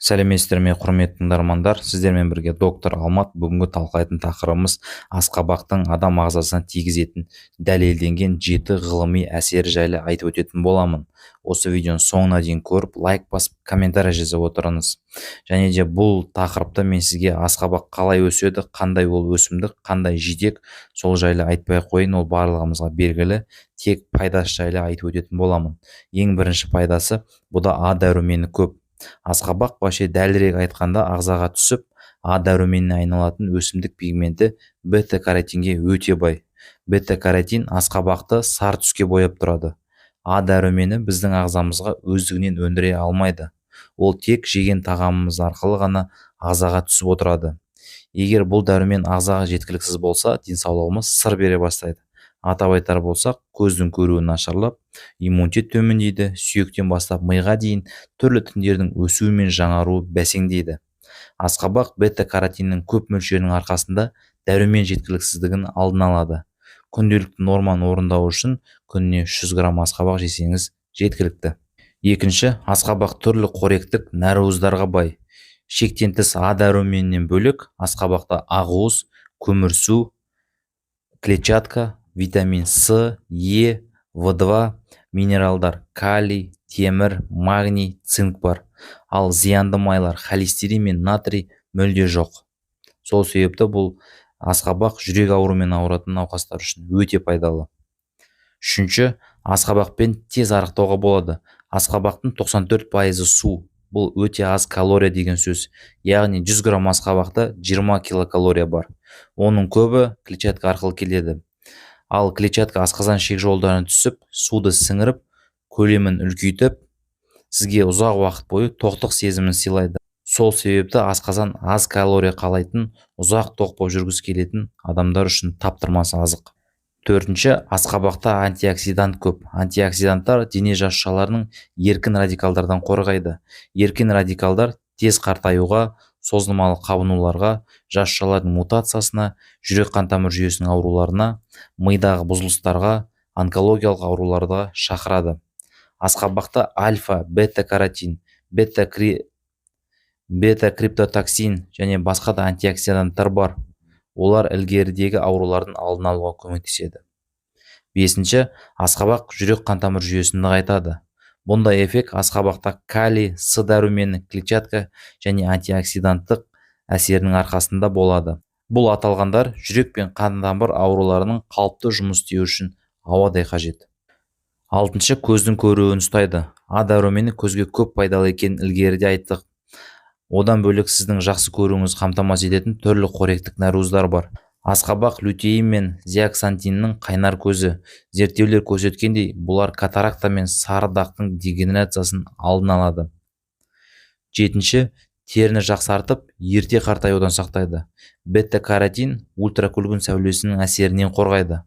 Сәлеметсіздер ме, құрметті тыңдармандар, сіздермен бірге доктор Алмат. Бүгінгі талқылайтын тақырыбымыз асқабақтың адам ағзасына тигізетін дәлелденген 7 ғылыми әсері жайлы айтып өтетін боламын. Осы видеоны соңына дейін көріп, лайк басып, комментарий жазып отырыңыз. Және де бұл тақырыпта мен сізге асқабақ қалай өседі, қандай ол өсімдік, қандай жидек, сол жайлы айтпай қойын, ол барлығымызға белгілі. Тек пайдасы жайлы айтып өтетін боламын. Ең бірінші пайдасы, бұда А дәрумені көп. Асқабақ вообще дәлірек айтқанда ағзаға түсіп, А дәруменіне айналатын өсімдік пигменті бета-каротинге өте бай. Бета-каротин асқабақты сары түске бояп тұрады. А дәрумені біздің ағзамызға өздігінен өндіре алмайды. Ол тек жеген тағамымыз арқылы ғана ағзаға түсіп отырады. Егер бұл дәрумен ағзаға жеткіліксіз болса, денсаулығымыз сыр бере бастайды. Атап айтар болсақ, көздің көруі нашарлап, иммунитет төмендейді, сүйектен бастап миға дейін түрлі тіндердің өсуі мен жаңаруы бәсеңдейді. Асқабақ бета-каротиннің көп мөлшерінің арқасында дәрумен жеткіліксіздігін алдын алады. Күнделікті норманы орындау үшін күніне 100 грамм асқабақ жесеңіз жеткілікті. Екінші, асқабақ түрлі қоректік нәруыздарға бай. Шектен тыс А дәруменінен бөлек, асқабақта ақуыз, көмірсу, клетчатка, витамин С, Е, В2, минералдар калий, темір, магний, цинк бар. Ал зиянды майлар холестерин мен натрий мүлде жоқ. Сол себепті бұл асқабақ жүрек ауруымен ауыратын науқастар үшін өте пайдалы. Үшінші, асқабақпен тез арықтауға болады. Асқабақтың 94% су. Бұл өте аз калория деген сөз. Яғни 100 грамм асқабақта 20 килокалория бар. Оның көбі клетчатка арқылы келеді. Ал клетчатка асқазан ішек жолдарына түсіп, суды сіңіріп, көлемін үлкейтіп, сізге ұзақ уақыт бойы тоқтық сезімін сыйлайды. Сол себепті асқазан аз калория қалайтын, ұзақ тоқ болып жүргісі келетін адамдар үшін таптырмас азық. Төртінші, асқабақта антиоксидант көп. Антиоксиданттар дене жасушаларының еркін радикалдардан қорғайды. Еркін радикалдар тез қартаюға, созылмалы қабынуларға, жасушалардың мутациясына, жүрек қан тамыр жүйесінің ауруларына, мидағы бұзылыстарға, онкологиялық ауруларға шақырады. Асқабақта альфа, бета-каротин, бета-криптотоксин және басқа да антиоксиданттар бар. Олар ілгерідегі аурулардың алдын алуға көмектеседі. Бесінші, асқабақ жүрек қан тамыр жүйесін нығайтады. Бұндай эффект асқабақта калий, С дәрумені, клетчатка және антиоксиданттық әсерінің арқасында болады. Бұл аталғандар жүрек пен қан тамыр ауруларының қалыпты жұмыс істеуі үшін ауадай қажет. Алтыншы, көздің көруін ұстайды. А дәрумені көзге көп пайдалы екенін ілгеріде айттық. Одан бөлек сіздің жақсы көруіңіз қамтамасыз ететін түрлі қоректік нәруыздар бар. Асқабақ лютеин мен зеаксантиннің қайнар көзі. Зерттеулер көрсеткендей, бұлар катаракта мен сары дақтың дегенерациясын алдын алады. Жетінші, теріні жақсартып, ерте қартаюдан сақтайды. Бета-каротин ультракүлгін сәулесінің әсерінен қорғайды.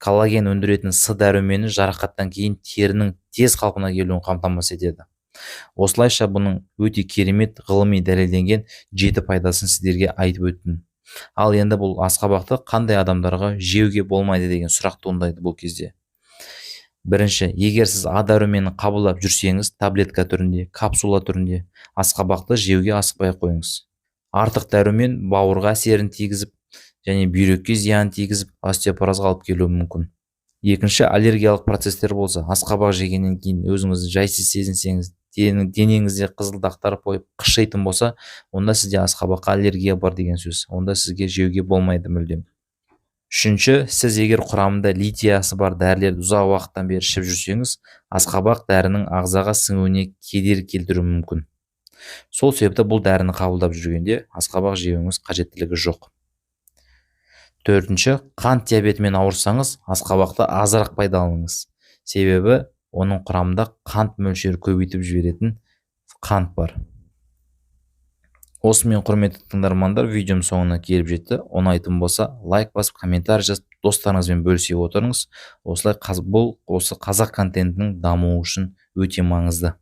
Коллаген өндіретін С дәрумені жарақаттан кейін терінің тез қалпына келуін қамтамасыз етеді. Осылайша бұның өте керемет ғылыми дәлелденген 7 пайдасын сіздерге айтып өттім. Ал енді бұл асқабақты қандай адамдарға жеуге болмайды деген сұрақ туындайды бұл кезде. Бірінші, егер сіз А дәруменін қабылдап жүрсеңіз, таблетка түрінде, капсула түрінде, асқабақты жеуге асықпай қойыңыз. Артық дәрумен бауырға әсерін тигізіп, және бүйрекке зиян тигізіп, остеопорозға алып келуі мүмкін. Екінші, аллергиялық процестер болса, асқабақ жегеннен кейін өзіңізді жайсыз сезінсеңіз, денеңізде қызылдақтар қойып қышитын болса, онда сізде асқабаққа аллергия бар деген сөз. Онда сізге жеуге болмайды мүлдем. Үшінші, сіз егер құрамында литиясы бар дәрілерді ұзақ уақыттан бері ішіп жүрсеңіз, асқабақ дәрінің ағзаға сіңуіне кедергі келтіруі мүмкін. Сол себепті бұл дәріні қабылдап жүргенде асқабақ жеуіңіз қажеттілігі жоқ. Төртінші, қант диабетімен ауырсаңыз, асқабақты азырақ пайдаланыңыз. Себебі оның құрамында қант мөлшері көбейтіп жіберетін қант бар. Осымен құрметті тыңдармандар, видеом соңына келіп жетті. Ұнайтын болса, лайк басып, комментарий жазып, достарыңызбен бөлісе отырыңыз. Осылай бұл осы қазақ контентінің дамуы үшін өте маңызды.